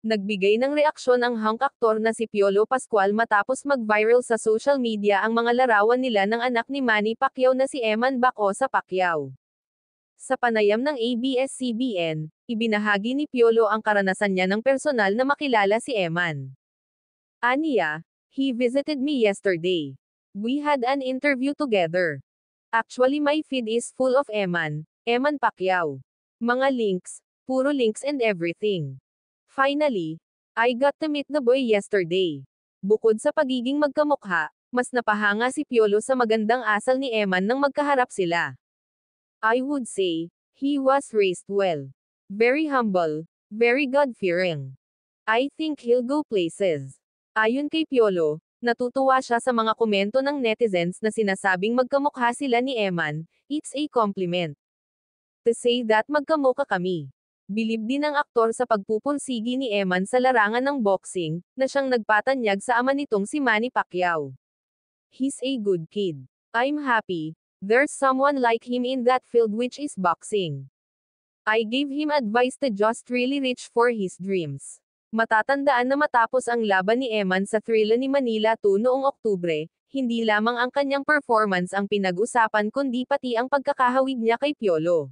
Nagbigay ng reaksyon ang hunk aktor na si Piolo Pascual matapos mag-viral sa social media ang mga larawan nila ng anak ni Manny Pacquiao na si Eman Bacosa Pacquiao. Sa panayam ng ABS-CBN, ibinahagi ni Piolo ang karanasan niya ng personal na makilala si Eman. Aniya, "He visited me yesterday. We had an interview together. Actually my feed is full of Eman Pacquiao. Mga links, puro links and everything. Finally, I got to meet the boy yesterday." Bukod sa pagiging magkamukha, mas napahanga si Piolo sa magandang asal ni Eman nang magkaharap sila. "I would say, he was raised well. Very humble, very God-fearing. I think he'll go places." Ayon kay Piolo, natutuwa siya sa mga komento ng netizens na sinasabing magkamukha sila ni Eman, "It's a compliment to say that magkamukha kami." Bilib din ang aktor sa pagpupursigi ni Eman sa larangan ng boxing, na siyang nagpatanyag sa ama nitong si Manny Pacquiao. "He's a good kid. I'm happy there's someone like him in that field which is boxing. I gave him advice to just really reach for his dreams." Matatandaan na matapos ang laban ni Eman sa Thrilla ni Manila 2 noong Oktubre, hindi lamang ang kanyang performance ang pinag-usapan kundi pati ang pagkakahawig niya kay Piolo.